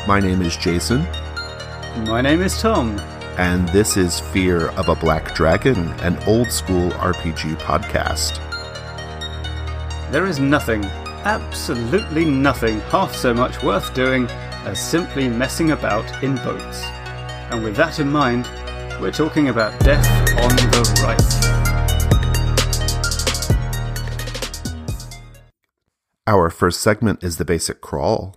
My name is Jason. My name is Tom. And this is Fear of a Black Dragon, an old-school RPG podcast. There is nothing, absolutely nothing, half so much worth doing as simply messing about in boats. And with that in mind, we're talking about Death on the Reik. Our first segment is the Basic Crawl.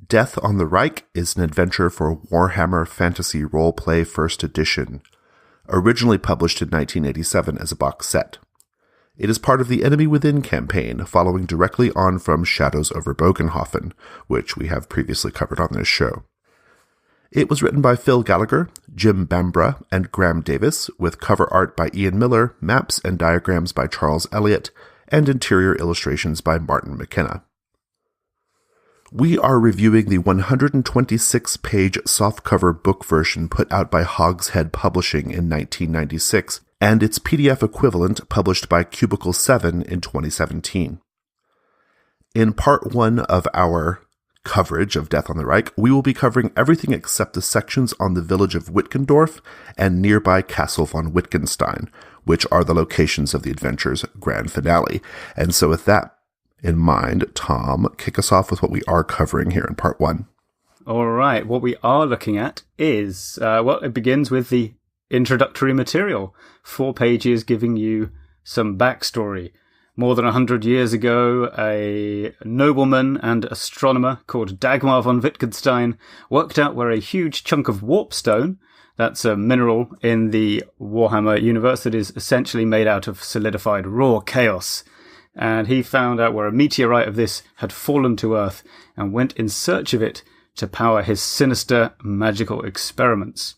Death on the Reik is an adventure for Warhammer Fantasy Roleplay First Edition, originally published in 1987 as a box set. It is part of the Enemy Within campaign, following directly on from Shadows over Bogenhofen, which we have previously covered on this show. It was written by Phil Gallagher, Jim Bambra, and Graham Davis, with cover art by Ian Miller, maps and diagrams by Charles Elliott, and interior illustrations by Martin McKenna. We are reviewing the 126-page softcover book version put out by Hogshead Publishing in 1996, and its PDF equivalent published by Cubicle 7 in 2017. In part 1 of our coverage of Death on the Reik, we will be covering everything except the sections on the village of Wittgendorf and nearby Castle von Wittgenstein, which are the locations of the adventure's grand finale. And so with that in mind, Tom, kick us off with what we are covering here in part 1. All right, what we are looking at is, it begins with the introductory material. 4 pages giving you some backstory. More than 100 years ago, a nobleman and astronomer called Dagmar von Wittgenstein worked out where a huge chunk of warpstone, that's a mineral in the Warhammer universe that is essentially made out of solidified raw chaos. And he found out where a meteorite of this had fallen to Earth and went in search of it to power his sinister magical experiments.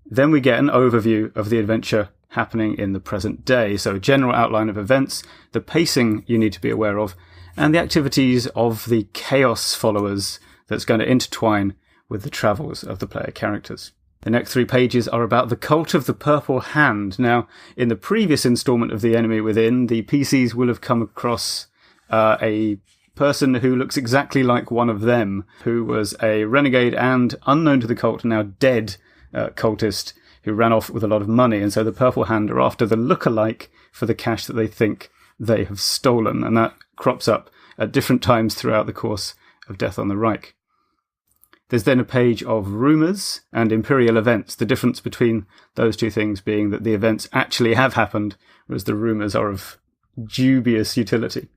Then we get an overview of the adventure happening in the present day. So a general outline of events, the pacing you need to be aware of, and the activities of the Chaos followers that's going to intertwine with the travels of the player characters. The next 3 pages are about the Cult of the Purple Hand. Now, in the previous installment of The Enemy Within, the PCs will have come across a person who looks exactly like one of them, who was a renegade and, unknown to the cult, now dead cultist who ran off with a lot of money. And so the Purple Hand are after the look-alike for the cash that they think they have stolen. And that crops up at different times throughout the course of Death on the Reik. There's then a page of rumours and imperial events, the difference between those two things being that the events actually have happened, whereas the rumours are of dubious utility.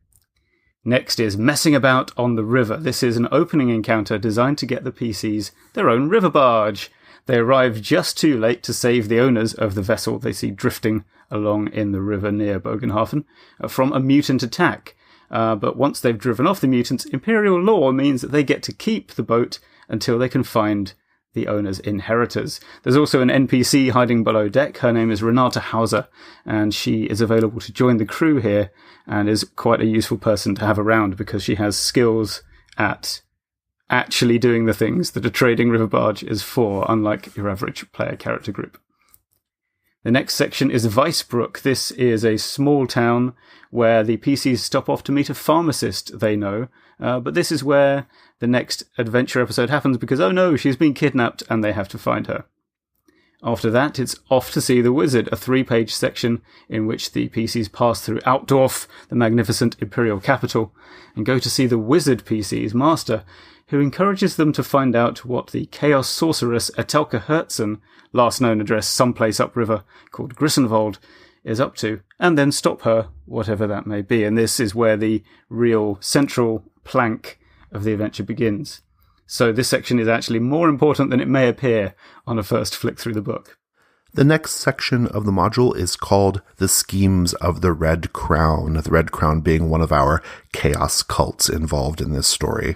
Next is Messing About on the River. This is an opening encounter designed to get the PCs their own river barge. They arrive just too late to save the owners of the vessel they see drifting along in the river near Bogenhofen from a mutant attack. But once they've driven off the mutants, imperial law means that they get to keep the boat until they can find the owner's inheritors. There's also an NPC hiding below deck. Her name is Renata Hauser, and she is available to join the crew here and is quite a useful person to have around because she has skills at actually doing the things that a trading river barge is for, unlike your average player character group. The next section is Weissbruck. This is a small town where the PCs stop off to meet a pharmacist they know, but this is where the next adventure episode happens because, oh no, she's been kidnapped and they have to find her. After that, it's off to see the wizard, a 3-page section in which the PCs pass through Altdorf, the magnificent imperial capital, and go to see the wizard PC's master, who encourages them to find out what the chaos sorceress Etelka Herzen, last known address someplace upriver called Grissenwald, is up to, and then stop her, whatever that may be. And this is where the real central plank of the adventure begins. So this section is actually more important than it may appear on a first flick through the book. The next section of the module is called The Schemes of the Red Crown, the Red Crown being one of our chaos cults involved in this story.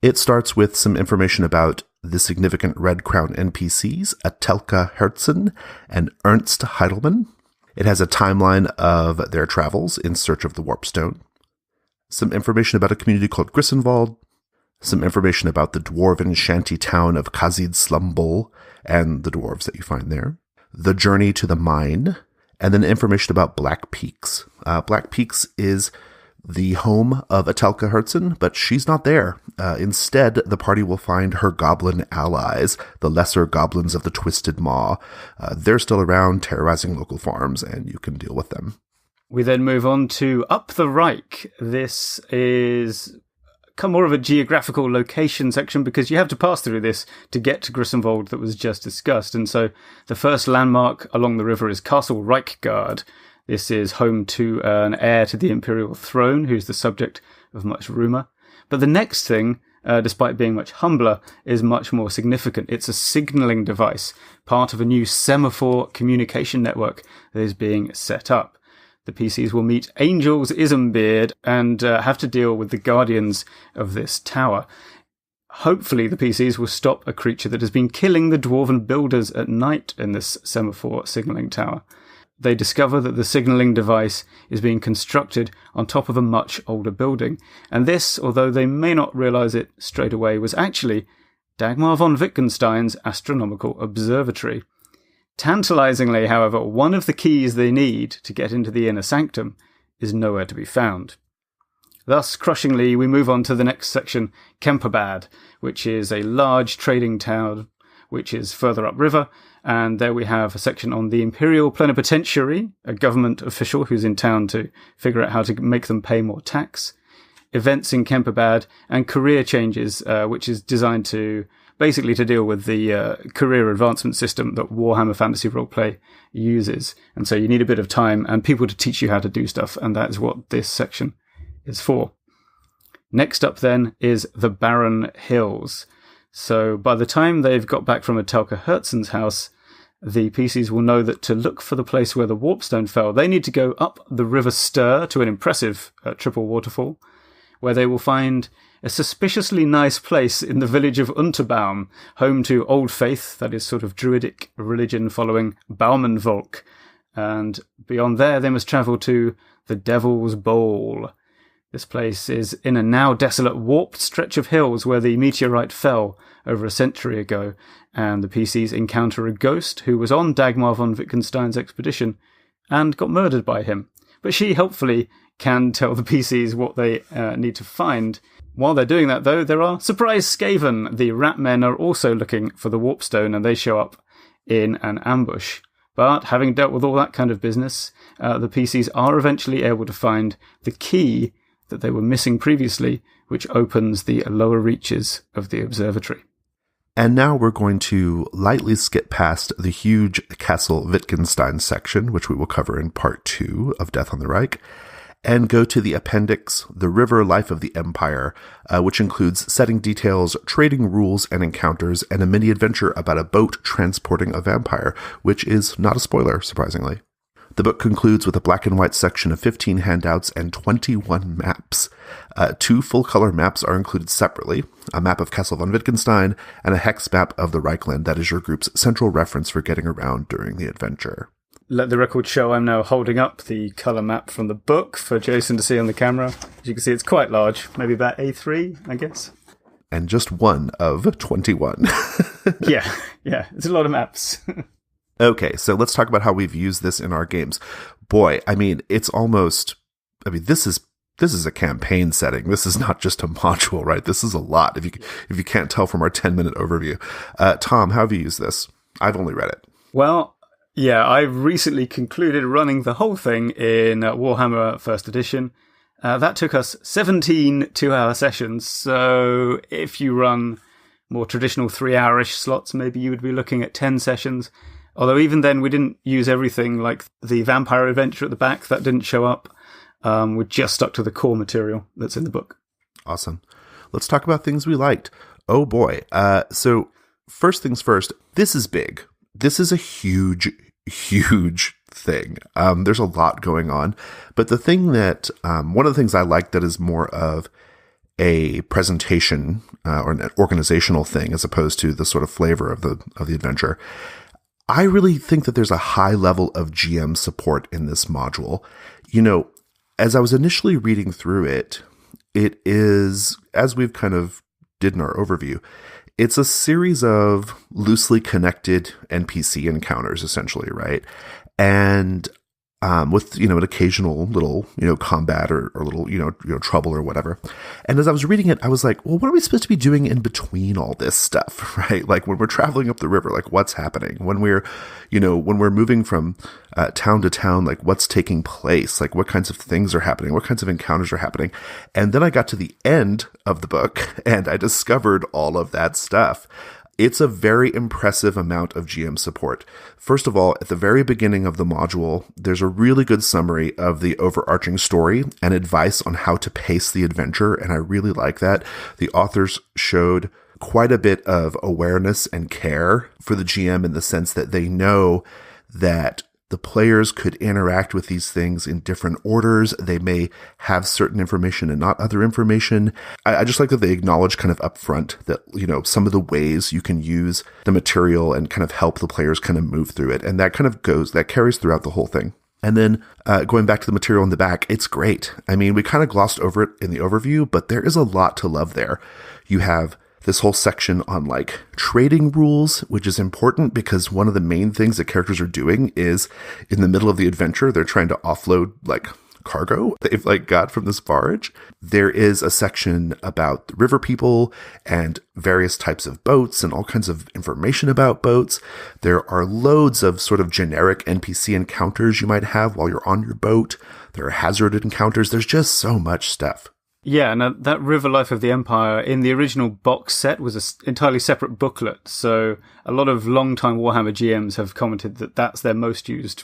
It starts with some information about the significant Red Crown NPCs, Etelka Herzen and Ernst Heidelmann. It has a timeline of their travels in search of the Warpstone. Some information about a community called Grissenwald. Some information about the dwarven shanty town of Kazid Slumbol and the dwarves that you find there. The journey to the mine. And then information about Black Peaks. Black Peaks is the home of Atelka Hertzen, but she's not there. Instead, the party will find her goblin allies, the lesser goblins of the Twisted Maw. They're still around, terrorizing local farms, and you can deal with them. We then move on to Up the Reik. This is more of a geographical location section because you have to pass through this to get to Grisomvold that was just discussed. And so the first landmark along the river is Castle Reikgard. This is home to an heir to the imperial throne who's the subject of much rumour. But the next thing, despite being much humbler, is much more significant. It's a signalling device, part of a new semaphore communication network that is being set up. The PCs will meet Angels Ismbeard and have to deal with the guardians of this tower. Hopefully the PCs will stop a creature that has been killing the dwarven builders at night in this semaphore signalling tower. They discover that the signalling device is being constructed on top of a much older building. And this, although they may not realise it straight away, was actually Dagmar von Wittgenstein's astronomical observatory. Tantalizingly, however, one of the keys they need to get into the inner sanctum is nowhere to be found. Thus, crushingly, we move on to the next section, Kemperbad, which is a large trading town which is further upriver, and there we have a section on the Imperial Plenipotentiary, a government official who's in town to figure out how to make them pay more tax, events in Kemperbad, and career changes, which is designed to basically to deal with the career advancement system that Warhammer Fantasy Roleplay uses. And so you need a bit of time and people to teach you how to do stuff, and that is what this section is for. Next up then is the Barren Hills. So by the time they've got back from Atelka Hertzen's house, the PCs will know that to look for the place where the warpstone fell, they need to go up the River Stir to an impressive triple waterfall, where they will find a suspiciously nice place in the village of Unterbaum, home to Old Faith, that is sort of druidic religion following Baumenvolk. And beyond there, they must travel to the Devil's Bowl. This place is in a now desolate, warped stretch of hills where the meteorite fell over a century ago, and the PCs encounter a ghost who was on Dagmar von Wittgenstein's expedition and got murdered by him. But she helpfully can tell the PCs what they need to find. While they're doing that, though, there are surprise Skaven. The rat men are also looking for the warpstone, and they show up in an ambush. But having dealt with all that kind of business, the PCs are eventually able to find the key that they were missing previously, which opens the lower reaches of the observatory. And now we're going to lightly skip past the huge Castle Wittgenstein section, which we will cover in part 2 of Death on the Reich, and go to the appendix, The River Life of the Empire, which includes setting details, trading rules and encounters, and a mini-adventure about a boat transporting a vampire, which is not a spoiler, surprisingly. The book concludes with a black and white section of 15 handouts and 21 maps. 2 full-color maps are included separately, a map of Castle von Wittgenstein and a hex map of the Reichland that is your group's central reference for getting around during the adventure. Let the record show I'm now holding up the colour map from the book for Jason to see on the camera. As you can see, it's quite large, maybe about A3, I guess. And just one of 21. Yeah, it's a lot of maps. Okay, so let's talk about how we've used this in our games. Boy, I mean, it's almost, this is a campaign setting. This is not just a module, right? This is a lot, if you can't tell from our 10-minute overview. Tom, how have you used this? I've only read it. Well, yeah, I've recently concluded running the whole thing in Warhammer 1st Edition. That took us 17 2-hour sessions, so if you run more traditional 3-hour-ish slots, maybe you would be looking at 10 sessions. Although even then, we didn't use everything, like the vampire adventure at the back, that didn't show up. We're just stuck to the core material that's in the book. Awesome. Let's talk about things we liked. Oh boy. So first things first, this is big. This is a huge, huge thing. There's a lot going on. But the thing that, one of the things I like that is more of a presentation or an organizational thing as opposed to the sort of flavor of the adventure, I really think that there's a high level of GM support in this module. You know, as I was initially reading through it, it is, as we've kind of did in our overview, it's a series of loosely connected NPC encounters, essentially, right? And with, an occasional little, combat or little, trouble or whatever. And as I was reading it, I was like, well, what are we supposed to be doing in between all this stuff, right? Like when we're traveling up the river, like what's happening? When we're moving from town to town, like what's taking place? Like what kinds of things are happening? What kinds of encounters are happening? And then I got to the end of the book and I discovered all of that stuff. It's a very impressive amount of GM support. First of all, at the very beginning of the module, there's a really good summary of the overarching story and advice on how to pace the adventure, and I really like that. The authors showed quite a bit of awareness and care for the GM in the sense that they know that the players could interact with these things in different orders. They may have certain information and not other information. I just like that they acknowledge kind of upfront that, some of the ways you can use the material and kind of help the players kind of move through it. And that carries throughout the whole thing. And then going back to the material in the back, it's great. I mean, we kind of glossed over it in the overview, but there is a lot to love there. You have this whole section on like trading rules, which is important because one of the main things that characters are doing is in the middle of the adventure, they're trying to offload like cargo they've like got from this barge. There is a section about the river people and various types of boats and all kinds of information about boats. There are loads of sort of generic NPC encounters you might have while you're on your boat. There are hazard encounters. There's just so much stuff. Yeah, and that River Life of the Empire in the original box set was an entirely separate booklet. So a lot of long-time Warhammer GMs have commented that that's their most used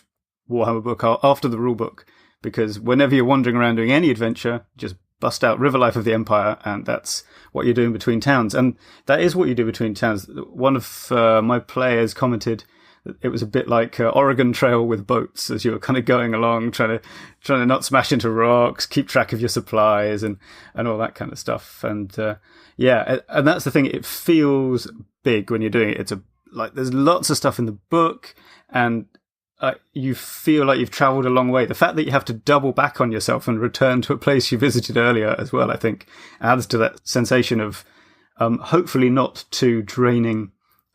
Warhammer book after the rulebook, because whenever you're wandering around doing any adventure, just bust out River Life of the Empire, and that's what you're doing between towns. And that is what you do between towns. One of my players commented it was a bit like Oregon Trail with boats, as you were kind of going along, trying to not smash into rocks, keep track of your supplies, and all that kind of stuff. And and that's the thing. It feels big when you're doing it. There's lots of stuff in the book, and you feel like you've travelled a long way. The fact that you have to double back on yourself and return to a place you visited earlier as well, I think, adds to that sensation of hopefully not too draining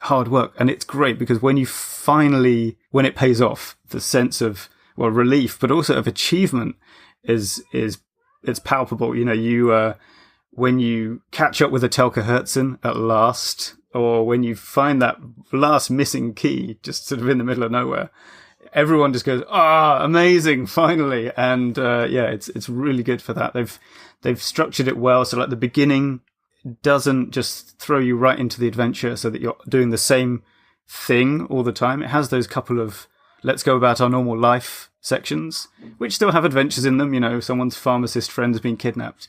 hard work. And it's great because when it pays off, the sense of relief, but also of achievement is it's palpable. When you catch up with a Telka Hertzen at last, or when you find that last missing key just sort of in the middle of nowhere, everyone just goes, amazing, finally. And it's really good for that. They've structured it well. So like the beginning doesn't just throw you right into the adventure so that you're doing the same thing all the time. It has those couple of let's go about our normal life sections, which still have adventures in them. Someone's pharmacist friend's been kidnapped.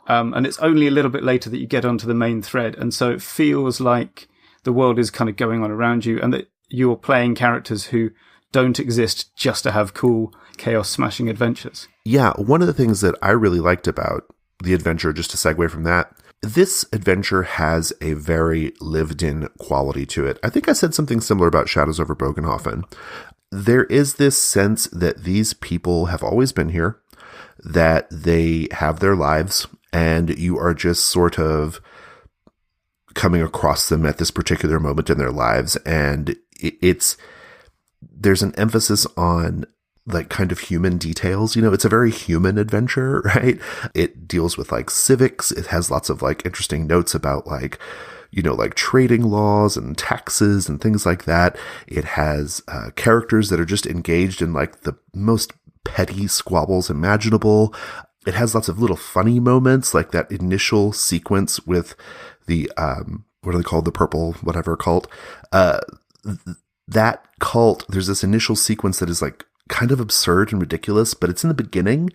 And it's only a little bit later that you get onto the main thread. And so it feels like the world is kind of going on around you and that you're playing characters who don't exist just to have cool chaos smashing adventures. Yeah. One of the things that I really liked about the adventure, just to segue from that, this adventure has a very lived-in quality to it. I think I said something similar about Shadows over Bogenhofen. There is this sense that these people have always been here, that they have their lives, and you are just sort of coming across them at this particular moment in their lives. And there's an emphasis on like kind of human details. It's a very human adventure, right? It deals with like civics. It has lots of like interesting notes about like, like trading laws and taxes and things like that. It has characters that are just engaged in like the most petty squabbles imaginable. It has lots of little funny moments, like that initial sequence with the, what are they called? The purple, whatever cult. That cult, there's this initial sequence that is like kind of absurd and ridiculous, but it's in the beginning.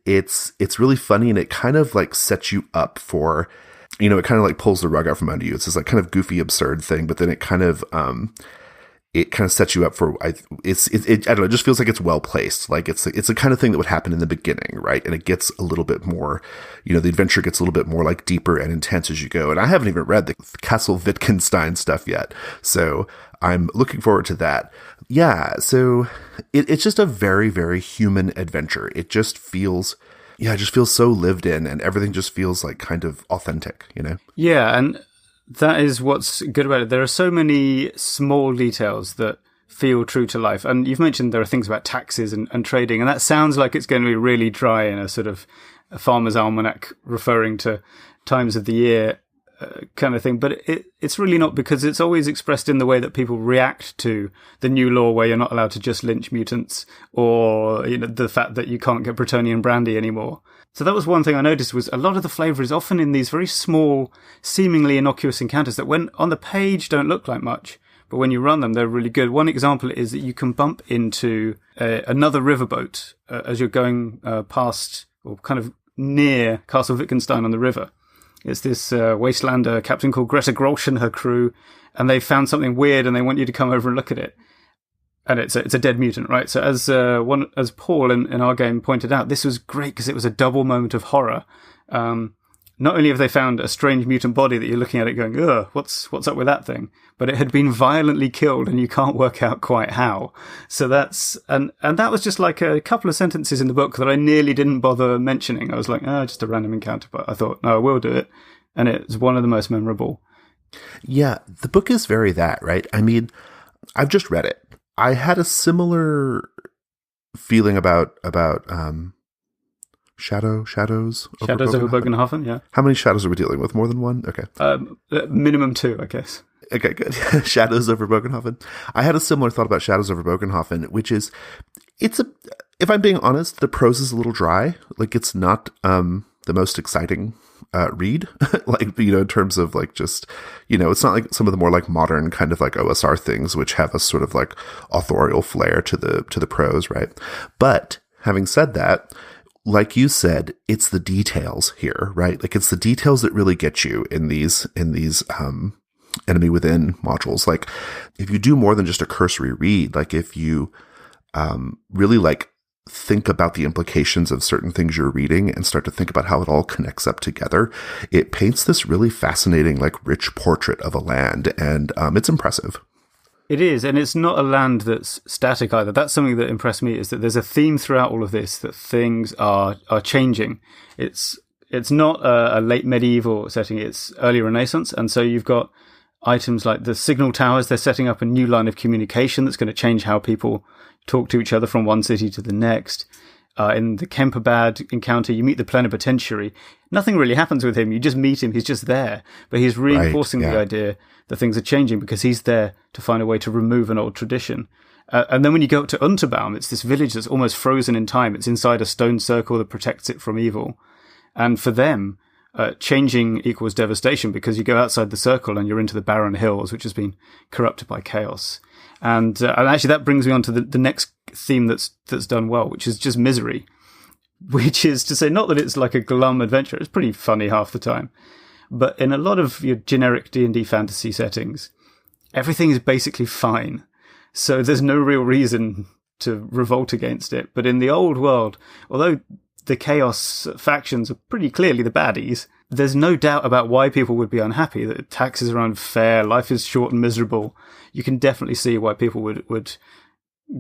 It's really funny, and it kind of like sets you up for, it kind of like pulls the rug out from under you. It's this like kind of goofy, absurd thing, but then it kind of sets you up for, I don't know, it just feels like it's well placed. Like it's the kind of thing that would happen in the beginning, right? And it gets a little bit more, the adventure gets a little bit more like deeper and intense as you go. And I haven't even read the Castle Wittgenstein stuff yet, so I'm looking forward to that. Yeah, so it's just a very, very human adventure. It just feels so lived in, and everything just feels like kind of authentic, Yeah, and that is what's good about it. There are so many small details that feel true to life. And you've mentioned there are things about taxes and trading, and that sounds like it's going to be really dry in a sort of a farmer's almanac referring to times of the year kind of thing. But it's really not, because it's always expressed in the way that people react to the new law where you're not allowed to just lynch mutants, or the fact that you can't get Bretonian brandy anymore. So that was one thing I noticed, was a lot of the flavour is often in these very small, seemingly innocuous encounters that when on the page don't look like much, but when you run them, they're really good. One example is that you can bump into another riverboat as you're going past, or kind of near Castle Wittgenstein on the river. It's this wastelander captain called Greta Grolsch and her crew, and they found something weird and they want you to come over and look at it. And it's a dead mutant, right? So as Paul in our game pointed out, this was great because it was a double moment of horror. Not only have they found a strange mutant body that you're looking at it going, ugh, what's up with that thing? But it had been violently killed and you can't work out quite how. So and that was just like a couple of sentences in the book that I nearly didn't bother mentioning. I was like, just a random encounter, but I thought, no, I will do it. And it's one of the most memorable. Yeah, the book is very that, right? I mean, I've just read it. I had a similar feeling about Shadows over Bogenhofen, yeah. How many shadows are we dealing with? More than one? Okay. Minimum 2, I guess. Okay, good. Shadows over Bogenhofen. I had a similar thought about Shadows over Bogenhofen, which is, if I'm being honest, the prose is a little dry. Like, it's not the most exciting read, like, in terms of like just, it's not like some of the more like modern kind of like OSR things, which have a sort of like authorial flair to the prose, right? But having said that, like you said, it's the details here, right? Like, it's the details that really get you in these Enemy Within modules. Like, if you do more than just a cursory read, like if you really like think about the implications of certain things you're reading and start to think about how it all connects up together, it paints this really fascinating, like, rich portrait of a land, and it's impressive. It is, and it's not a land that's static either. That's something that impressed me, is that there's a theme throughout all of this, that things are changing. It's not a late medieval setting, it's early Renaissance, and so you've got items like the signal towers. They're setting up a new line of communication that's going to change how people talk to each other from one city to the next. In the Kemperbad encounter, you meet the plenipotentiary. Nothing really happens with him. You just meet him. He's just there. But he's reinforcing the idea that things are changing because he's there to find a way to remove an old tradition. And then when you go up to Unterbaum, it's this village that's almost frozen in time. It's inside a stone circle that protects it from evil. And for them, changing equals devastation, because you go outside the circle and you're into the barren hills, which has been corrupted by chaos. And actually that brings me on to the next theme that's done well, which is just misery, which is to say, not that it's like a glum adventure. It's pretty funny half the time. But in a lot of your generic D&D fantasy settings, everything is basically fine. So there's no real reason to revolt against it. But in the old world, although the chaos factions are pretty clearly the baddies, there's no doubt about why people would be unhappy, that taxes are unfair, life is short and miserable. You can definitely see why people would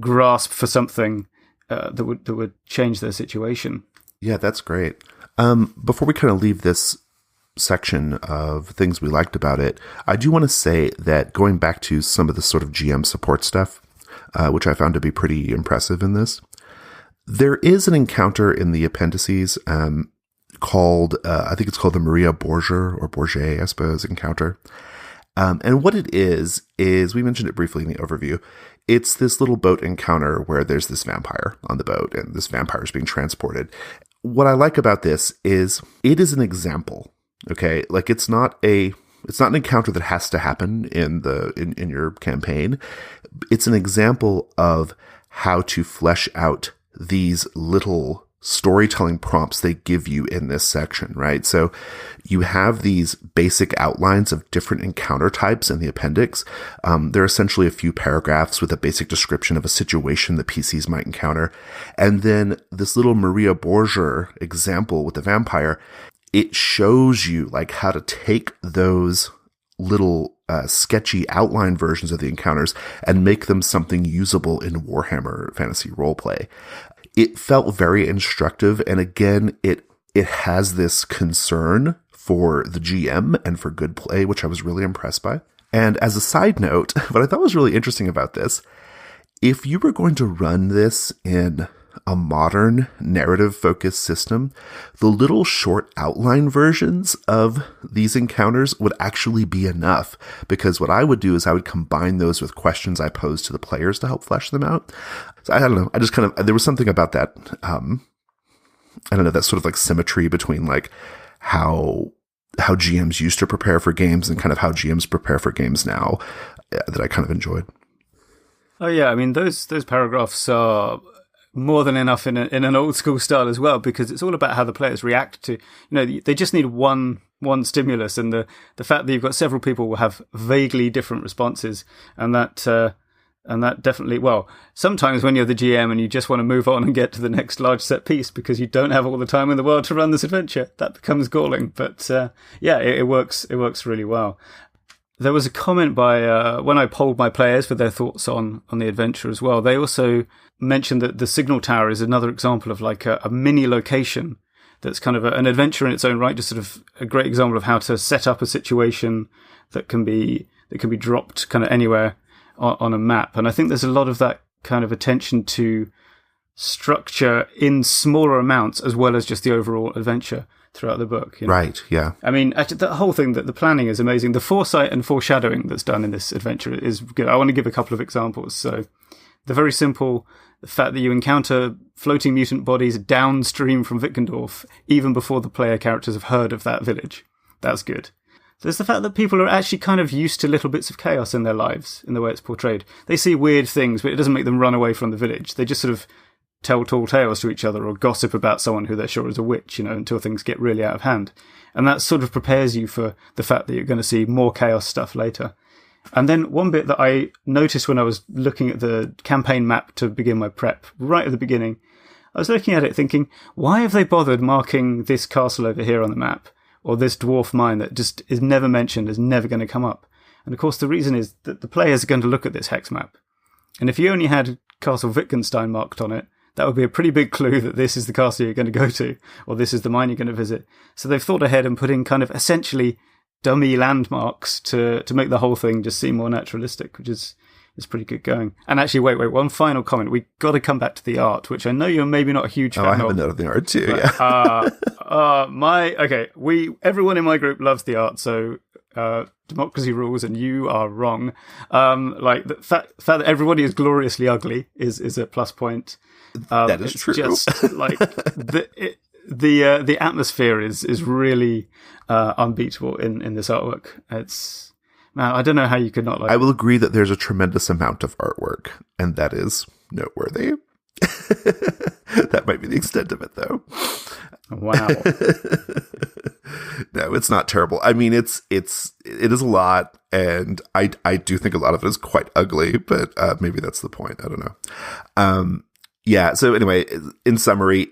grasp for something that would change their situation. Yeah, that's great. Before we kind of leave this section of things we liked about it, I do want to say that going back to some of the sort of GM support stuff, which I found to be pretty impressive in this, there is an encounter in the appendices called, I think it's called the Maria Bourget, I suppose, encounter. And what it is we mentioned it briefly in the overview. It's this little boat encounter where there's this vampire on the boat and this vampire is being transported. What I like about this is it is an example. Okay. Like, it's not an encounter that has to happen in your campaign. It's an example of how to flesh out these little storytelling prompts they give you in this section, right? So you have these basic outlines of different encounter types in the appendix. They're essentially a few paragraphs with a basic description of a situation that PCs might encounter. And then this little Maria Borger example with the vampire, it shows you like how to take those little sketchy outline versions of the encounters and make them something usable in Warhammer Fantasy Roleplay. It felt very instructive, and again, it has this concern for the GM and for good play, which I was really impressed by. And as a side note, what I thought was really interesting about this, if you were going to run this in a modern narrative-focused system, the little short outline versions of these encounters would actually be enough, because what I would do is I would combine those with questions I pose to the players to help flesh them out. So I don't know. I just kind of, there was something about that, I don't know, that sort of like symmetry between like how GMs used to prepare for games and kind of how GMs prepare for games now that I kind of enjoyed. Oh yeah, I mean those paragraphs are more than enough in an old school style as well, because it's all about how the players react to, they just need one stimulus, and the fact that you've got several people will have vaguely different responses, and that definitely, well, sometimes when you're the GM and you just want to move on and get to the next large set piece because you don't have all the time in the world to run this adventure, that becomes galling. But it works really well. There was a comment by when I polled my players for their thoughts on the adventure as well. They also mentioned that the signal tower is another example of like a mini location that's kind of an adventure in its own right, just sort of a great example of how to set up a situation that can be dropped kind of anywhere on a map. And I think there's a lot of that kind of attention to structure in smaller amounts as well as just the overall adventure throughout the book. Right, yeah. I mean, actually, the whole thing, that the planning is amazing. The foresight and foreshadowing that's done in this adventure is good. I want to give a couple of examples. So the very simple, the fact that you encounter floating mutant bodies downstream from Wittgendorf even before the player characters have heard of that village. That's good. There's the fact that people are actually kind of used to little bits of chaos in their lives in the way it's portrayed. They see weird things, but it doesn't make them run away from the village. They just sort of tell tall tales to each other or gossip about someone who they're sure is a witch, until things get really out of hand. And that sort of prepares you for the fact that you're going to see more chaos stuff later. And then one bit that I noticed when I was looking at the campaign map to begin my prep, right at the beginning, I was looking at it thinking, why have they bothered marking this castle over here on the map? Or this dwarf mine that just is never mentioned, is never going to come up? And of course the reason is that the players are going to look at this hex map. And if you only had Castle Wittgenstein marked on it, that would be a pretty big clue that this is the castle you're going to go to, or this is the mine you're going to visit. So they've thought ahead and put in kind of essentially dummy landmarks to make the whole thing just seem more naturalistic, which is pretty good going. And actually, wait, one final comment. We got to come back to the art, which I know you're maybe not a huge fan of. I have a note of the art too, everyone in my group loves the art, so democracy rules, and you are wrong. Like the fact that everybody is gloriously ugly is a plus point. That is true. Just like the atmosphere is really unbeatable in this artwork. It's, man, I don't know how you could not like it. I will agree that there's a tremendous amount of artwork, and that is noteworthy. That might be the extent of it, though. Wow. No, it's not terrible. I mean, it is a lot, and I do think a lot of it is quite ugly, but maybe that's the point. I don't know. Yeah, so anyway, in summary,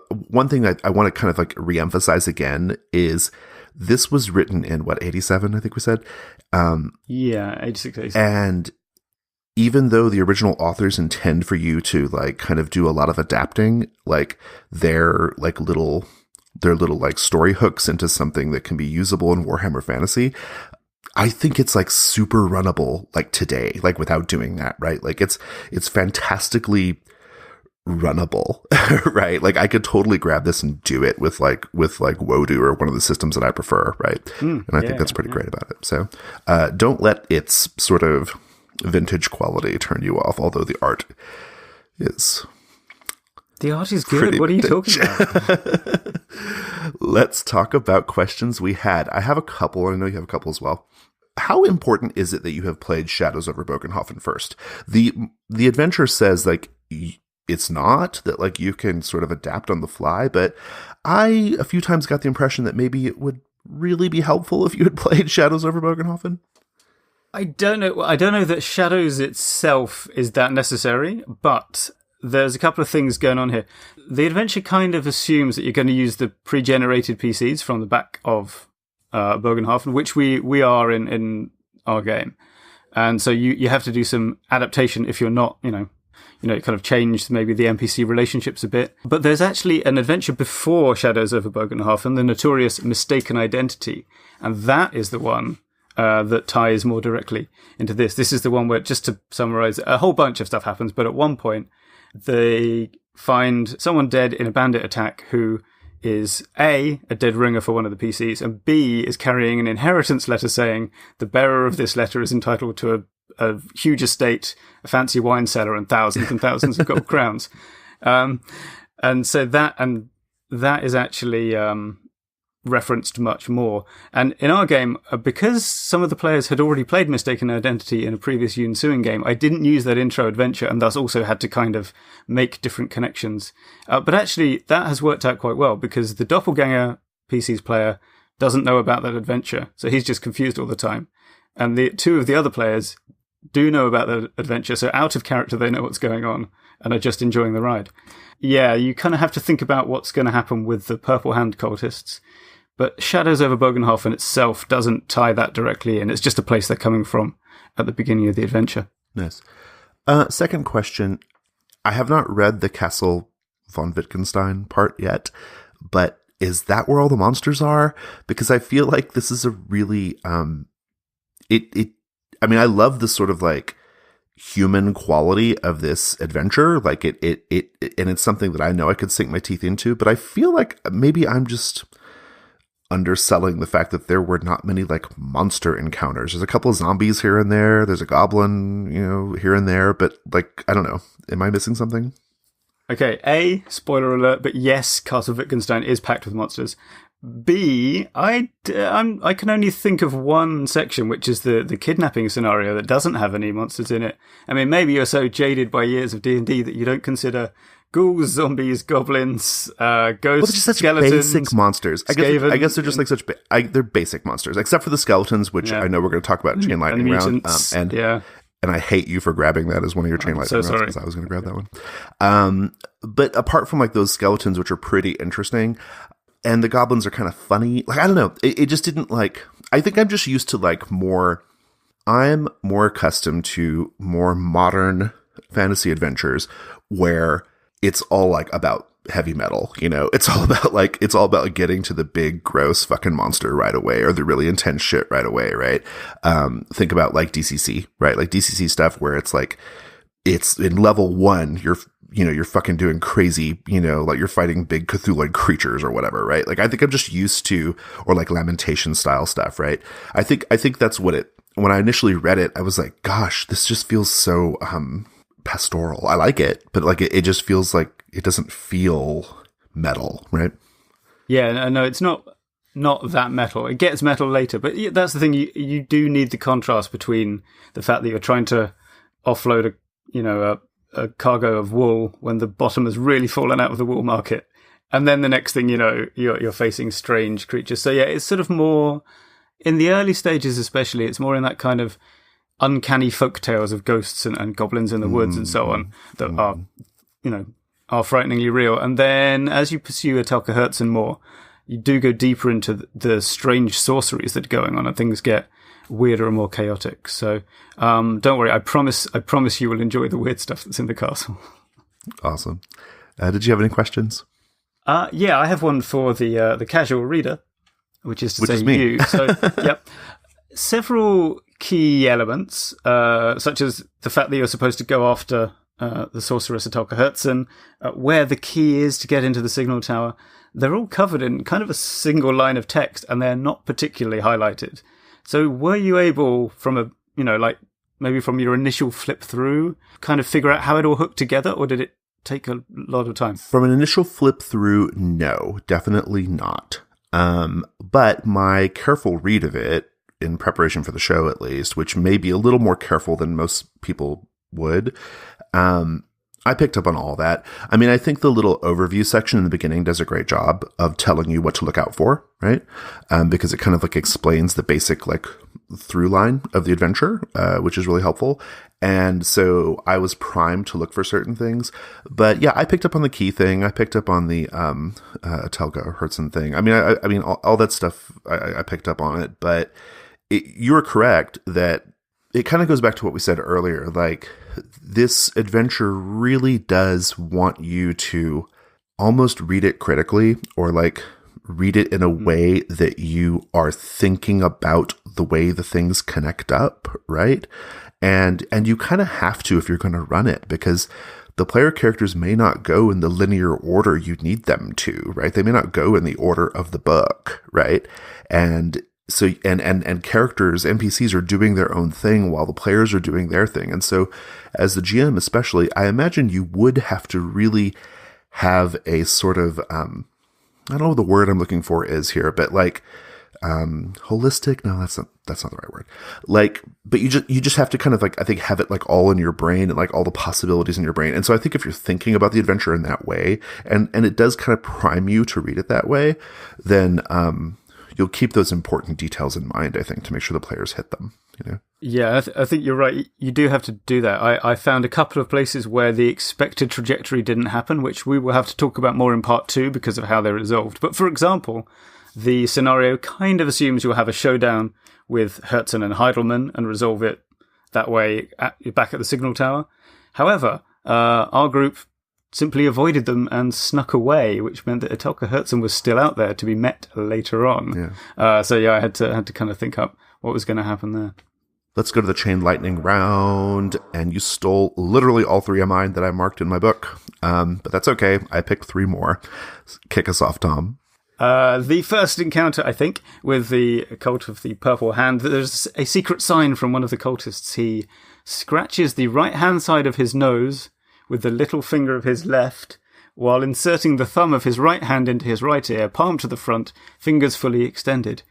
one thing I want to kind of like reemphasize again is this was written in, 87, I think we said? 86, 87. And even though the original authors intend for you to like kind of do a lot of adapting, like their little like story hooks into something that can be usable in Warhammer Fantasy, I think it's like super runnable like today, like without doing that, right? Like it's fantastically runnable, right? Like I could totally grab this and do it with like Wodu or one of the systems that I prefer, right? And I think that's pretty great about it. So don't let its sort of vintage quality turn you off, although the art is... The art is good. What are you talking about? Let's talk about questions we had. I have a couple, and I know you have a couple as well. How important is it that you have played Shadows over Bogenhofen first? The adventure says like it's not, that like you can sort of adapt on the fly, but I a few times got the impression that maybe it would really be helpful if you had played Shadows over Bogenhofen. I don't know that Shadows itself is that necessary, but there's a couple of things going on here. The adventure kind of assumes that you're going to use the pre-generated PCs from the back of Bogenhofen, which we are in our game. And so you have to do some adaptation if you're not, it kind of changed maybe the NPC relationships a bit. But there's actually an adventure before Shadows over Bogenhofen, the notorious Mistaken Identity. And that is the one that ties more directly into this. This is the one where, just to summarize, a whole bunch of stuff happens, but at one point they find someone dead in a bandit attack who is A, a dead ringer for one of the PCs, and B, is carrying an inheritance letter saying the bearer of this letter is entitled to a huge estate, a fancy wine cellar, and thousands of gold crowns. And so that is actually referenced much more. And in our game, because some of the players had already played Mistaken Identity in a previous Yun-Suing game, I didn't use that intro adventure and thus also had to kind of make different connections. But actually, that has worked out quite well because the Doppelganger PC's player doesn't know about that adventure, so he's just confused all the time. And the two of the other players do know about the adventure, so out of character they know what's going on and are just enjoying the ride. Yeah, you kind of have to think about what's going to happen with the Purple Hand cultists. But Shadows over Bogenhofen itself doesn't tie that directly in. It's just a place they're coming from at the beginning of the adventure. Nice. Second question. I have not read the Castle von Wittgenstein part yet, but is that where all the monsters are? Because I feel like this is a really... I mean, I love the sort of like human quality of this adventure. Like and it's something that I know I could sink my teeth into, but I feel like maybe I'm just underselling the fact that there were not many like monster encounters. There's a couple of zombies here and there. There's a goblin, here and there, but like, I don't know. Am I missing something? Okay. A, spoiler alert, but yes, Castle Wittgenstein is packed with monsters. B, I can only think of one section, which is the kidnapping scenario that doesn't have any monsters in it. I mean, maybe you're so jaded by years of D&D that you don't consider ghouls, zombies, goblins, ghosts, they're just such skeletons, basic monsters. I guess they're just like they're basic monsters, except for the skeletons, which I know we're going to talk about in Chain Lightning Round. And I hate you for grabbing that as one of your Chain Lightning rounds because I was going to grab that one. But apart from like those skeletons, which are pretty interesting, and the goblins are kind of funny. Like, I don't know. It just didn't like... I think I'm just used to like more... I'm more accustomed to more modern fantasy adventures where it's all like about heavy metal, It's all about like getting to the big, gross fucking monster right away or the really intense shit right away, right? Think about like DCC, right? Like DCC stuff where it's like... It's in level 1, you're fucking doing crazy, like you're fighting big Cthulhu creatures or whatever, right? Like, I think I'm just used to, or like Lamentation style stuff, right? I think that's what when I initially read it, I was like, gosh, this just feels so, pastoral. I like it, but like, it just feels like it doesn't feel metal, right? Yeah, no, it's not that metal. It gets metal later, but that's the thing. You do need the contrast between the fact that you're trying to offload a cargo of wool when the bottom has really fallen out of the wool market. And then the next thing you're facing strange creatures. So yeah, it's sort of more, in the early stages especially, it's more in that kind of uncanny folk tales of ghosts and goblins in the woods and so on that are frighteningly real. And then as you pursue Atelka Herzen more, you do go deeper into the strange sorceries that are going on and things get weirder and more chaotic. So don't worry, I promise you will enjoy the weird stuff that's in the castle. Awesome. Did you have any questions? Yeah, I have one for the casual reader, which is me. You. So yep, several key elements, such as the fact that you're supposed to go after the sorceress Atelka Herzen, where the key is to get into the signal tower. They're all covered in kind of a single line of text, and they're not particularly highlighted. So were you able, from maybe from your initial flip through, kind of figure out how it all hooked together, or did it take a lot of time? From an initial flip through, no, definitely not. But my careful read of it, in preparation for the show at least, which may be a little more careful than most people would, I picked up on all that. I mean, I think the little overview section in the beginning does a great job of telling you what to look out for, right? Because it kind of like explains the basic like through line of the adventure, which is really helpful. And so I was primed to look for certain things. But yeah, I picked up on the key thing. I picked up on the Atelka Herzen thing. I mean, all that stuff, I picked up on it. But you're correct that it kind of goes back to what we said earlier. Like, this adventure really does want you to almost read it critically, or like read it in a way that you are thinking about the way the things connect up, right? And you kind of have to if you're going to run it, because the player characters may not go in the linear order you need them to, right? They may not go in the order of the book, right? And so, and characters, NPCs are doing their own thing while the players are doing their thing. And so as the GM, especially, I imagine you would have to really have a sort of, I don't know what the word I'm looking for is here, but like, holistic. No, that's not the right word. Like, but you just have to kind of like, I think, have it like all in your brain and like all the possibilities in your brain. And so I think if you're thinking about the adventure in that way, and it does kind of prime you to read it that way, then, you'll keep those important details in mind, I think, to make sure the players hit them, you know? Yeah, I think you're right. You do have to do that. I found a couple of places where the expected trajectory didn't happen, which we will have to talk about more in part 2 because of how they're resolved. But for example, the scenario kind of assumes you'll have a showdown with Herzen and Heidelman and resolve it that way back at the signal tower. However, our group simply avoided them and snuck away, which meant that Etelka Herzen was still out there to be met later on. Yeah. I had to kind of think up what was going to happen there. Let's go to the Chain Lightning round, and you stole literally all 3 of mine that I marked in my book. But that's okay. I picked 3 more. Kick us off, Tom. The first encounter, I think, with the Cult of the Purple Hand, there's a secret sign from one of the cultists. He scratches the right-hand side of his nose with the little finger of his left, while inserting the thumb of his right hand into his right ear, palm to the front, fingers fully extended.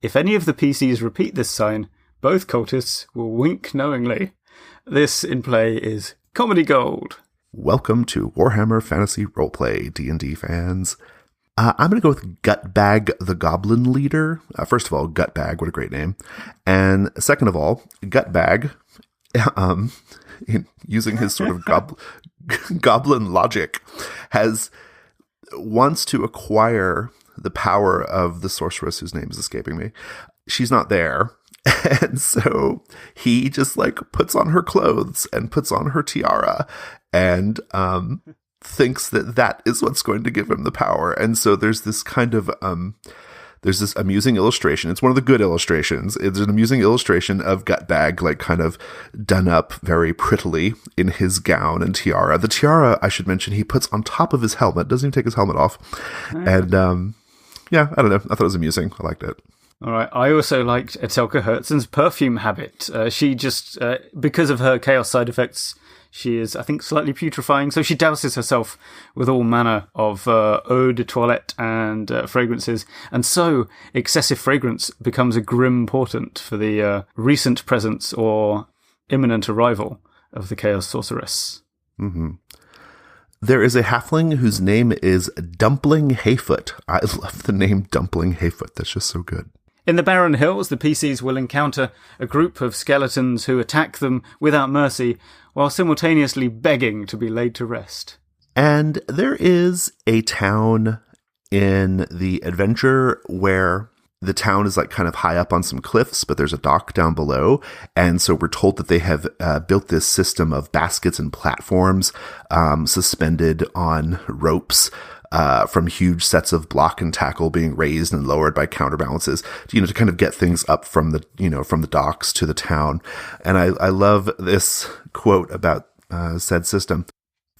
If any of the PCs repeat this sign, both cultists will wink knowingly. This, in play, is comedy gold. Welcome to Warhammer Fantasy Roleplay, D&D fans. I'm going to go with Gutbag the Goblin Leader. First of all, Gutbag, what a great name. And second of all, Gutbag, using his sort of goblin logic, wants to acquire the power of the sorceress whose name is escaping me. She's not there. And so he just like puts on her clothes and puts on her tiara and thinks that is what's going to give him the power. And so there's this kind of there's this amusing illustration. It's one of the good illustrations. It's an amusing illustration of Gutbag, like kind of done up very prettily in his gown and tiara. The tiara, I should mention, he puts on top of his helmet. Doesn't even take his helmet off. And yeah, I don't know. I thought it was amusing. I liked it. All right. I also liked Etelka Herzen's perfume habit. She just, because of her chaos side effects, she is, I think, slightly putrefying. So she douses herself with all manner of eau de toilette and fragrances. And so excessive fragrance becomes a grim portent for the recent presence or imminent arrival of the Chaos Sorceress. Mm-hmm. There is a halfling whose name is Dumpling Hayfoot. I love the name Dumpling Hayfoot. That's just so good. In the Barren Hills, the PCs will encounter a group of skeletons who attack them without mercy, while simultaneously begging to be laid to rest. And there is a town in the adventure where the town is like kind of high up on some cliffs, but there's a dock down below. And so we're told that they have built this system of baskets and platforms suspended on ropes from huge sets of block and tackle being raised and lowered by counterbalances, to kind of get things up from the docks to the town. And I love this quote about said system.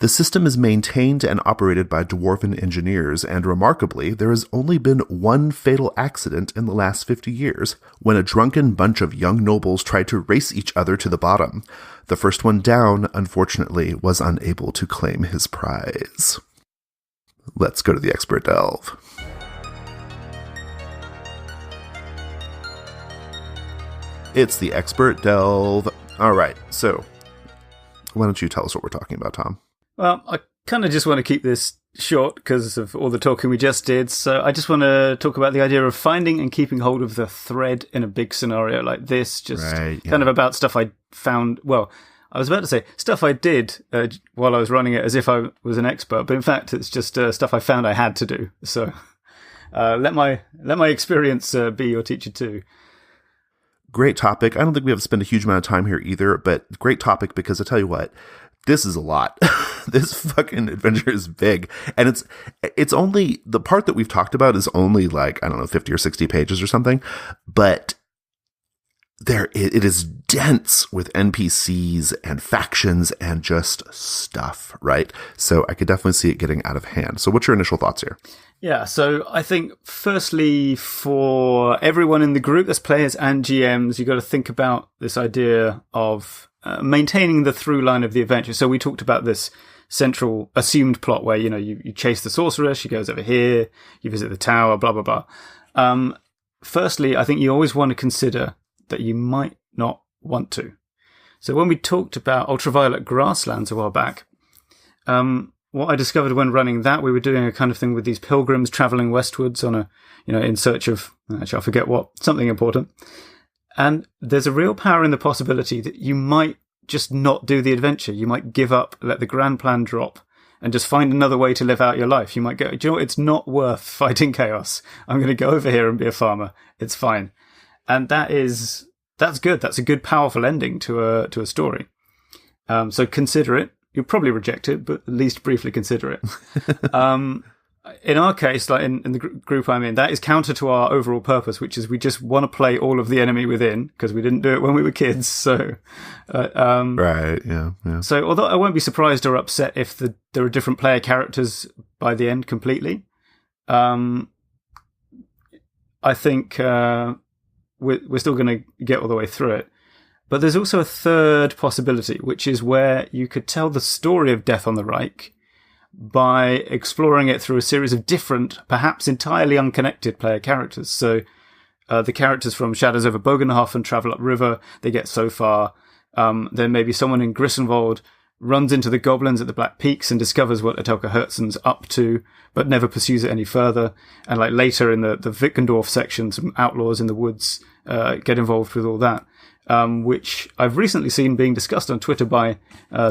The system is maintained and operated by dwarven engineers, and remarkably, there has only been one fatal accident in the last 50 years, when a drunken bunch of young nobles tried to race each other to the bottom. The first one down, unfortunately, was unable to claim his prize. Let's go to the Expert Delve. It's the Expert Delve. All right, so why don't you tell us what we're talking about, Tom? Well, I kind of just want to keep this short because of all the talking we just did. So I just want to talk about the idea of finding and keeping hold of the thread in a big scenario like this. Just kind of about stuff I found. Well, I was about to say stuff I did while I was running it as if I was an expert, but in fact, it's just stuff I found I had to do. So let my experience be your teacher too. Great topic. I don't think we have to spend a huge amount of time here either, but great topic because I tell you what, this is a lot. This fucking adventure is big. And it's only, the part that we've talked about is only like, I don't know, 50 or 60 pages or something. But it is dense with NPCs and factions and just stuff, right? So I could definitely see it getting out of hand. So what's your initial thoughts here? Yeah, so I think firstly, for everyone in the group, there's players and GMs, you've got to think about this idea of maintaining the through line of the adventure. So we talked about this central assumed plot where, you chase the sorceress, she goes over here, you visit the tower, blah, blah, blah. Firstly, I think you always want to consider that you might not want to. So when we talked about Ultraviolet Grasslands a while back, what I discovered when running that, we were doing a kind of thing with these pilgrims traveling westwards on in search of, actually I forget what, something important. And there's a real power in the possibility that you might just not do the adventure. You might give up, let the grand plan drop, and just find another way to live out your life. You might go, do you know what? It's not worth fighting chaos. I'm going to go over here and be a farmer. It's fine. And that's good. That's a good, powerful ending to a story. So consider it. You'll probably reject it, but at least briefly consider it. In our case, like in the group I'm in, that is counter to our overall purpose, which is we just want to play all of the enemy within, because we didn't do it when we were kids. So, right, yeah. So, although I won't be surprised or upset if there are different player characters by the end completely, I think we're still going to get all the way through it. But there's also a third possibility, which is where you could tell the story of Death on the Reich by exploring it through a series of different, perhaps entirely unconnected player characters. So the characters from Shadows over Bogenhofen travel upriver, they get so far. Then maybe someone in Grissenwald runs into the goblins at the Black Peaks and discovers what Etelka Herzen's up to, but never pursues it any further. And like later in the Wittgendorf section, some outlaws in the woods get involved with all that. Which I've recently seen being discussed on Twitter by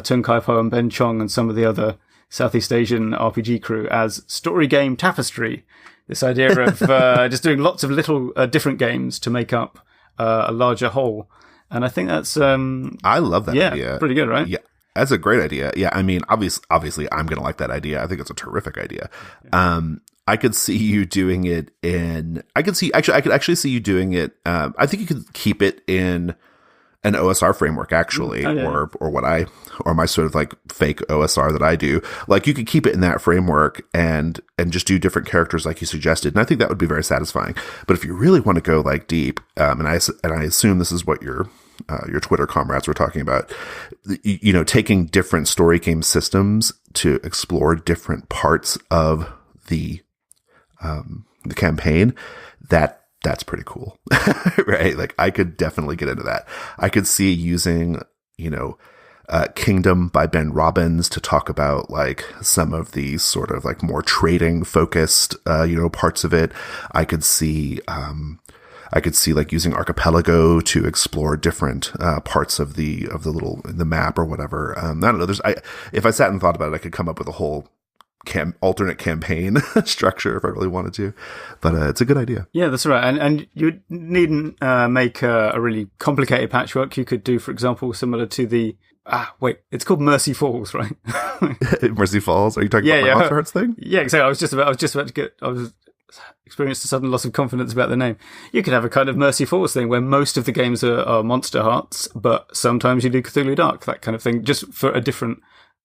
Tung Kai-po and Ben Chong and some of the other Southeast Asian RPG crew as story game tapestry. This idea of just doing lots of little different games to make up a larger whole. And I think that's... I love that idea. Pretty good, right? Yeah, that's a great idea. Yeah, I mean, obviously I'm going to like that idea. I think it's a terrific idea. Yeah. I could see you doing it I could actually see you doing it. I think you could keep it in an OSR framework, actually, or my sort of like fake OSR that I do. Like you could keep it in that framework and just do different characters like you suggested. And I think that would be very satisfying. But if you really want to go like deep, and I assume this is what your Twitter comrades were talking about, taking different story game systems to explore different parts of the campaign, that's pretty cool, right? Like I could definitely get into that. I could see using, Kingdom by Ben Robbins to talk about like some of the sort of like more trading focused, parts of it. I could see like using Archipelago to explore different parts of the map or whatever. I don't know. If I sat and thought about it, I could come up with a whole alternate campaign structure if I really wanted to, but it's a good idea. Yeah, that's right. And you needn't make a really complicated patchwork. You could do, for example, similar to the it's called Mercy Falls, right? Mercy Falls? Are you talking about the Monster Hearts thing? Yeah, exactly. I was just about to experienced a sudden loss of confidence about the name. You could have a kind of Mercy Falls thing where most of the games are Monster Hearts, but sometimes you do Cthulhu Dark, that kind of thing, just for a different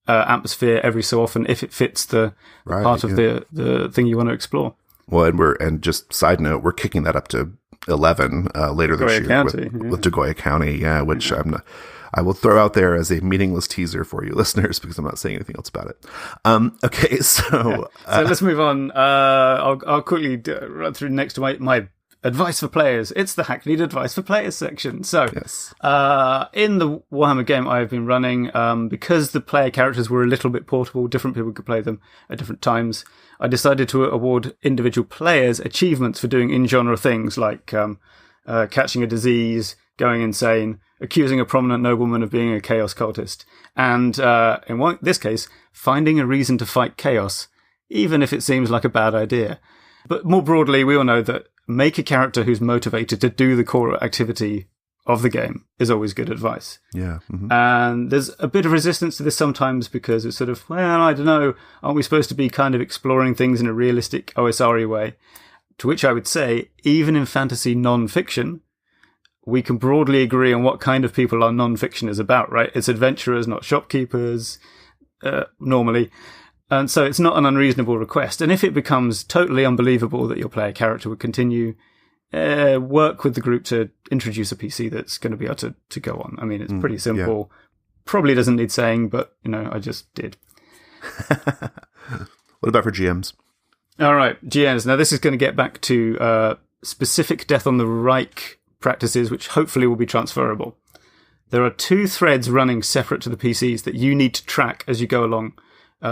atmosphere every so often, if it fits the part of the thing you want to explore. Well, and just side note, we're kicking that up to 11 later this year with Dagoya County, which I will throw out there as a meaningless teaser for you listeners because I'm not saying anything else about it. Okay, so let's move on. I'll quickly run through next to my advice for players. It's the hackneyed advice for players section. So, yes. In the Warhammer game I've been running, because the player characters were a little bit portable, different people could play them at different times, I decided to award individual players achievements for doing in-genre things like catching a disease, going insane, accusing a prominent nobleman of being a chaos cultist, and in this case, finding a reason to fight chaos, even if it seems like a bad idea. But more broadly, we all know that make a character who's motivated to do the core activity of the game is always good advice. Yeah. Mm-hmm. And there's a bit of resistance to this sometimes because it's sort of, well, I don't know, aren't we supposed to be kind of exploring things in a realistic OSR-y way? To which I would say, even in fantasy non-fiction, we can broadly agree on what kind of people our non-fiction is about, right? It's adventurers, not shopkeepers, normally. And so it's not an unreasonable request. And if it becomes totally unbelievable that your player character would continue, work with the group to introduce a PC that's going to be able to go on. I mean, it's pretty simple. Yeah. Probably doesn't need saying, but, I just did. What about for GMs? All right, GMs. Now, this is going to get back to specific Death on the Reik practices, which hopefully will be transferable. There are 2 threads running separate to the PCs that you need to track as you go along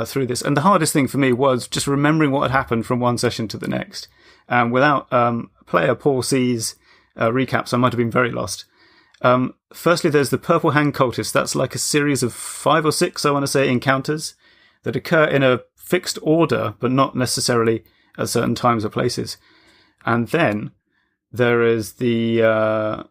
through this. And the hardest thing for me was just remembering what had happened from one session to the next. Without player Paul C's recaps, I might have been very lost. Firstly, there's the Purple Hand Cultist. That's like a series of 5 or 6, I want to say, encounters that occur in a fixed order, but not necessarily at certain times or places. And then there is the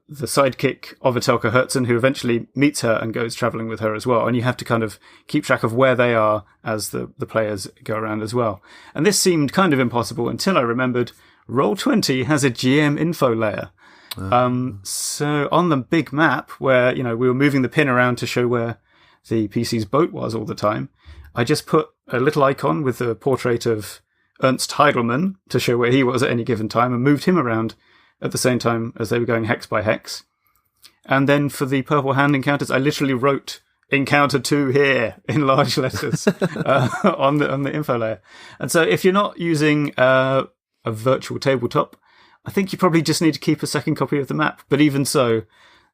sidekick of Etelka Hertzen, who eventually meets her and goes traveling with her as well. And you have to kind of keep track of where they are as the players go around as well. And this seemed kind of impossible until I remembered Roll20 has a GM info layer. So on the big map where, we were moving the pin around to show where the PC's boat was all the time, I just put a little icon with the portrait of Ernst Heidelmann to show where he was at any given time and moved him around at the same time as they were going hex by hex. And then for the Purple Hand encounters, I literally wrote Encounter 2 here in large letters on the info layer. And so if you're not using a virtual tabletop, I think you probably just need to keep a second copy of the map. But even so,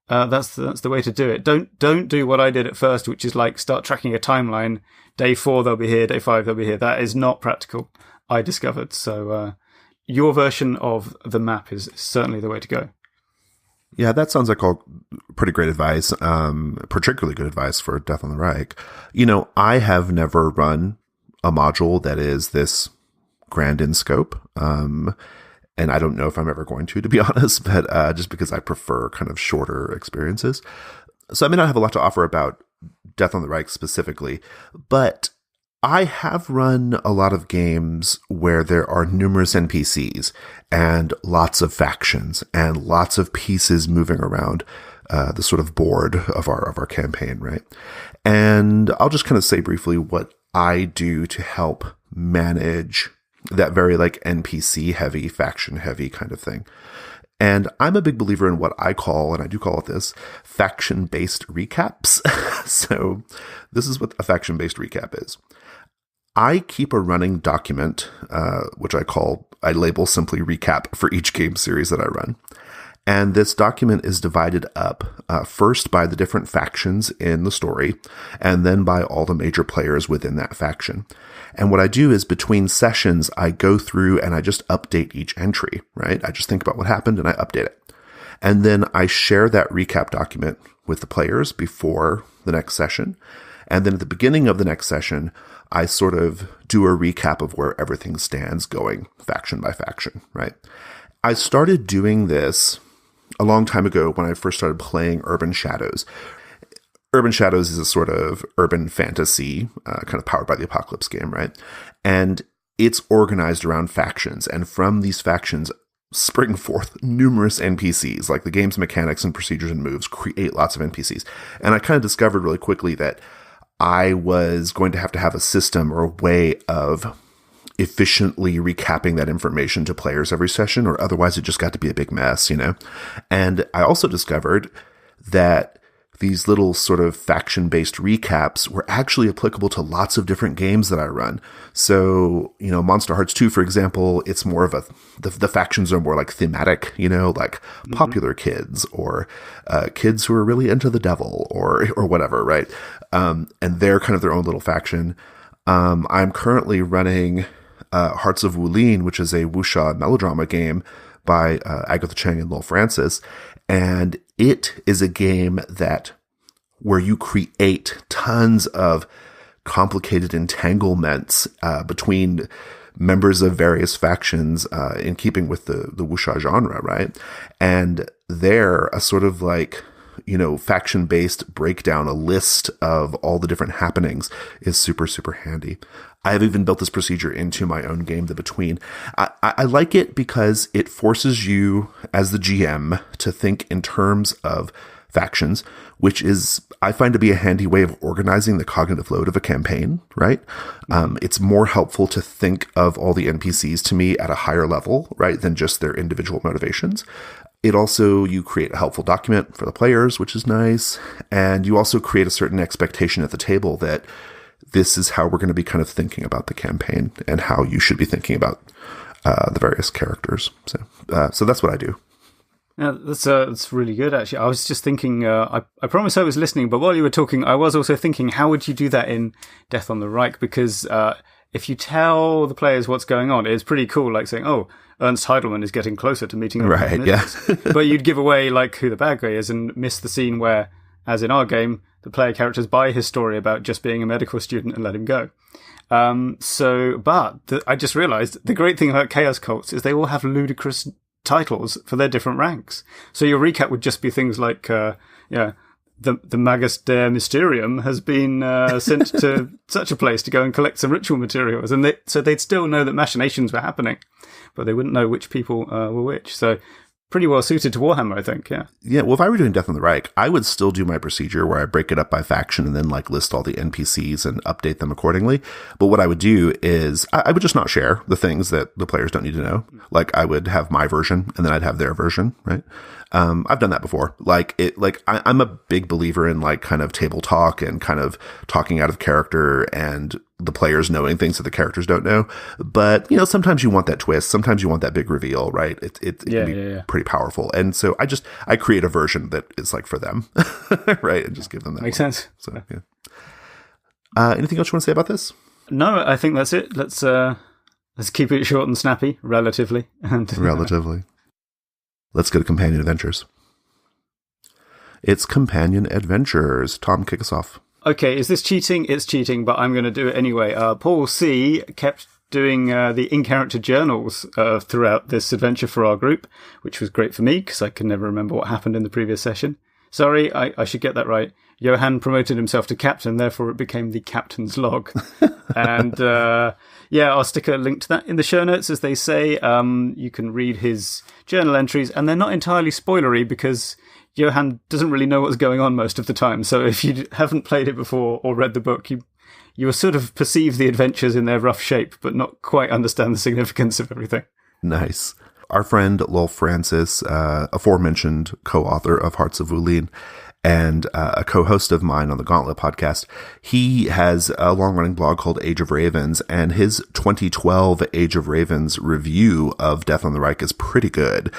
that's the way to do it. Don't do what I did at first, which is like start tracking a timeline. Day 4 they'll be here, day 5 they'll be here. That is not practical, I discovered. So your version of the map is certainly the way to go. Yeah, that sounds like all pretty great advice, particularly good advice for Death on the Reik. I have never run a module that is this grand in scope. And I don't know if I'm ever going to be honest, but just because I prefer kind of shorter experiences. So I may not have a lot to offer about Death on the Reik specifically, but I have run a lot of games where there are numerous NPCs and lots of factions and lots of pieces moving around the sort of board of our campaign, right? And I'll just kind of say briefly what I do to help manage that very NPC heavy, faction heavy kind of thing. And I'm a big believer in what I call, and I do call it this, faction-based recaps. So this is what a faction-based recap is. I keep a running document, which I label simply recap for each game series that I run. And this document is divided up first by the different factions in the story, and then by all the major players within that faction. And what I do is between sessions, I go through and I just update each entry, right? I just think about what happened and I update it. And then I share that recap document with the players before the next session. And then at the beginning of the next session, I sort of do a recap of where everything stands going faction by faction, right? I started doing this a long time ago when I first started playing Urban Shadows. Urban Shadows is a sort of urban fantasy, kind of powered by the apocalypse game, right? And it's organized around factions. And from these factions spring forth numerous NPCs, like the game's mechanics and procedures and moves create lots of NPCs. And I kind of discovered really quickly that I was going to have a system or a way of efficiently recapping that information to players every session, or otherwise it just got to be a big mess, And I also discovered that these little sort of faction-based recaps were actually applicable to lots of different games that I run. So, Monster Hearts 2, for example, it's more of the factions are more like thematic, popular kids or kids who are really into the devil or whatever, right? And they're kind of their own little faction. I'm currently running Hearts of Wulin, which is a wuxia melodrama game by Agatha Chang and Lowell Francis. And it is a game where you create tons of complicated entanglements between members of various factions in keeping with the wuxia genre, right? And they're a sort of faction-based breakdown, a list of all the different happenings is super, super handy. I have even built this procedure into my own game, The Between. I like it because it forces you as the GM to think in terms of factions, which is, I find, to be a handy way of organizing the cognitive load of a campaign, right? It's more helpful to think of all the NPCs to me at a higher level, right, than just their individual motivations. It also, you create a helpful document for the players, which is nice. And you also create a certain expectation at the table that this is how we're going to be kind of thinking about the campaign and how you should be thinking about the various characters. So that's what I do. Yeah, that's really good, actually. I was just thinking, I promise I was listening, but while you were talking, I was also thinking, how would you do that in Death on the Reich? Because if you tell the players what's going on, it's pretty cool, like saying, oh, Ernst Heidelmann is getting closer to meeting up. Right, yeah. But you'd give away like who the bad guy is and miss the scene where, as in our game, the player characters buy his story about just being a medical student and let him go. I just realized the great thing about Chaos Cults is they all have ludicrous titles for their different ranks. So your recap would just be things like, the Magus der Mysterium has been sent to such a place to go and collect some ritual materials. And so they'd still know that machinations were happening, but they wouldn't know which people were which. So pretty well suited to Warhammer, I think, yeah. Yeah, well, if I were doing Death on the Reich, I would still do my procedure where I break it up by faction and then list all the NPCs and update them accordingly. But what I would do is I would just not share the things that the players don't need to know. Like, I would have my version and then I'd have their version, right? I've done that before. I'm a big believer in kind of table talk and kind of talking out of character and the players knowing things that the characters don't know. But, sometimes you want that twist. Sometimes you want that big reveal, right? It can be pretty powerful. And so I create a version that is for them, right? And just give them that. Makes sense. So, yeah. Anything else you want to say about this? No, I think that's it. Let's keep it short and snappy, relatively. Relatively. Let's go to Companion Adventures. It's Companion Adventures. Tom, kick us off. Okay, is this cheating? It's cheating, but I'm going to do it anyway. Paul C. kept doing the in-character journals throughout this adventure for our group, which was great for me because I can never remember what happened in the previous session. Sorry, I should get that right. Johan promoted himself to captain, therefore it became the captain's log. And I'll stick a link to that in the show notes, as they say. You can read his journal entries, and they're not entirely spoilery because Johan doesn't really know what's going on most of the time. So if you haven't played it before or read the book, you will sort of perceive the adventures in their rough shape, but not quite understand the significance of everything. Nice. Our friend Lowell Francis, aforementioned co-author of Hearts of Wulin, and a co-host of mine on the Gauntlet podcast, he has a long-running blog called Age of Ravens, and his 2012 Age of Ravens review of Death on the Reich is pretty good.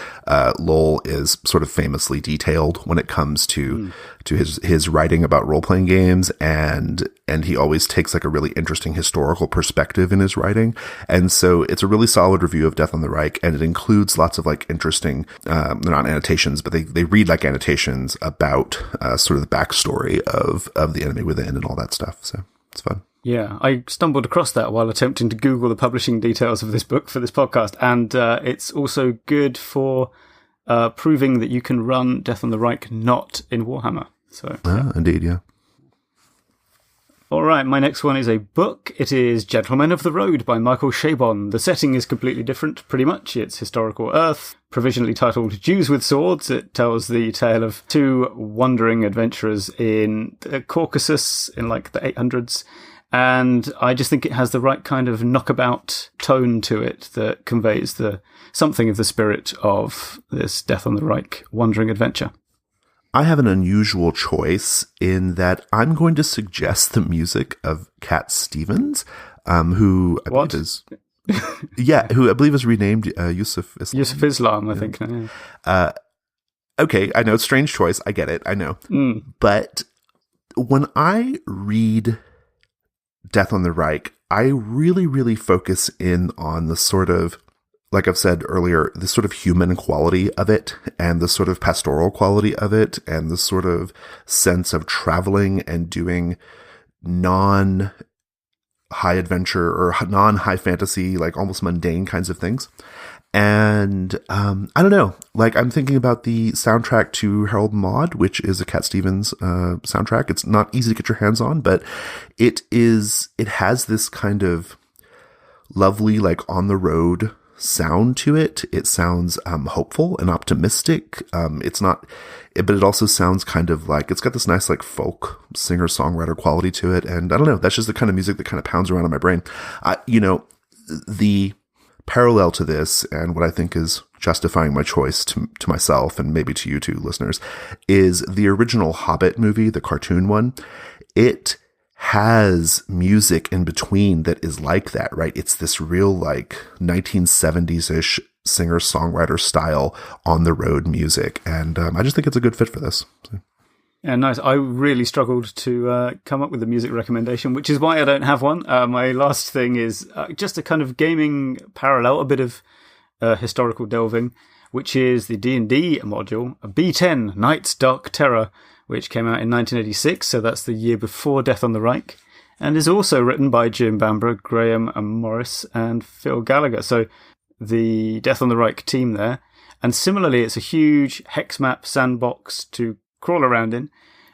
Lowell is sort of famously detailed when it comes to his writing about role-playing games, and he always takes a really interesting historical perspective in his writing. And so it's a really solid review of Death on the Reich, and it includes lots of interesting, they're not annotations, but they read like annotations about sort of the backstory of the enemy within and all that stuff. So it's fun. Yeah, I stumbled across that while attempting to Google the publishing details of this book for this podcast. And it's also good for proving that you can run Death on the Reich not in Warhammer. So indeed, yeah. All right, my next one is a book. It is Gentlemen of the Road by Michael Chabon. The setting is completely different, pretty much. It's historical Earth, provisionally titled Jews with Swords. It tells the tale of two wandering adventurers in the Caucasus in the 800s. And I just think it has the right kind of knockabout tone to it that conveys something of the spirit of this Death on the Reich wandering adventure. I have an unusual choice in that I'm going to suggest the music of Cat Stevens, who I believe is who I believe is renamed Yusuf Islam. Yusuf Islam, I think. Yeah. Okay, I know, strange choice. I get it. I know. But when I read Death on the Reich, I really, really focus in on the sort of, like I've said earlier, the sort of human quality of it and the sort of pastoral quality of it and the sort of sense of traveling and doing non-high adventure or non-high fantasy, almost mundane kinds of things. And I don't know, like I'm thinking about the soundtrack to Harold Maude, which is a Cat Stevens soundtrack. It's not easy to get your hands on, but it has this kind of lovely, like on the road sound to it. It sounds hopeful and optimistic. But it also sounds kind of like it's got this nice like folk singer-songwriter quality to it. And I don't know, that's just the kind of music that kind of pounds around in my brain. The parallel to this, and what I think is justifying my choice to myself and maybe to you too, listeners, is the original Hobbit movie, the cartoon one. It has music in between that is like that, right? It's this real like 1970s-ish singer-songwriter style on the road music. And I just think it's a good fit for this. So. Yeah, nice. I really struggled to come up with a music recommendation, which is why I don't have one. My last thing is just a kind of gaming parallel, a bit of historical delving, which is the D&D module, B10, Night's Dark Terror, which came out in 1986, so that's the year before Death on the Reich, and is also written by Jim Bamber, Graham Morris, and Phil Gallagher. So the Death on the Reich team there. And similarly, it's a huge hex map sandbox to crawl around in,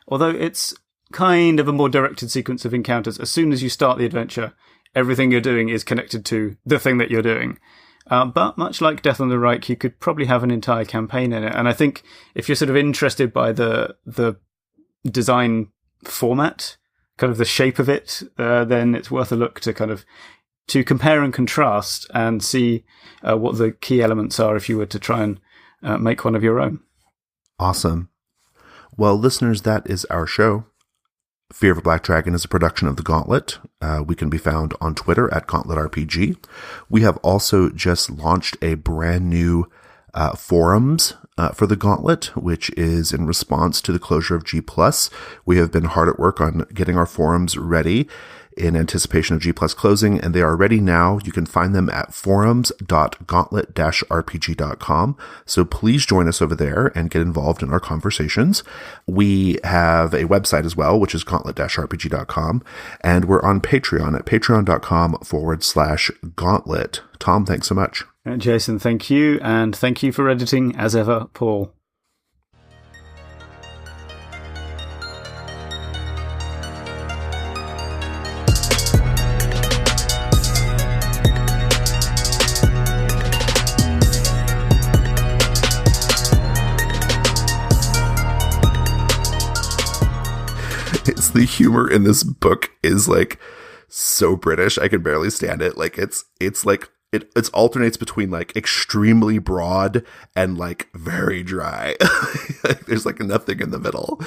although it's kind of a more directed sequence of encounters. As soon as you start the adventure, everything you're doing is connected to the thing that you're doing. But much like Death on the Reich, you could probably have an entire campaign in it. And I think if you're sort of interested by the design format, kind of the shape of it, then it's worth a look to compare and contrast and see what the key elements are if you were to try and make one of your own. Awesome. Well, listeners, that is our show. Fear of a Black Dragon is a production of The Gauntlet. We can be found on Twitter at GauntletRPG. We have also just launched a brand new forums for The Gauntlet, which is in response to the closure of G+. We have been hard at work on getting our forums ready in anticipation of G+ closing, and they are ready now. You can find them at forums.gauntlet-rpg.com. So please join us over there and get involved in our conversations. We have a website as well, which is gauntlet-rpg.com, and we're on Patreon at patreon.com/gauntlet. Tom, thanks so much. And Jason, thank you, and thank you for editing, as ever, Paul. The humor in this book is like so British. I can barely stand it. Like it's like it alternates between like extremely broad and like very dry. There's like nothing in the middle.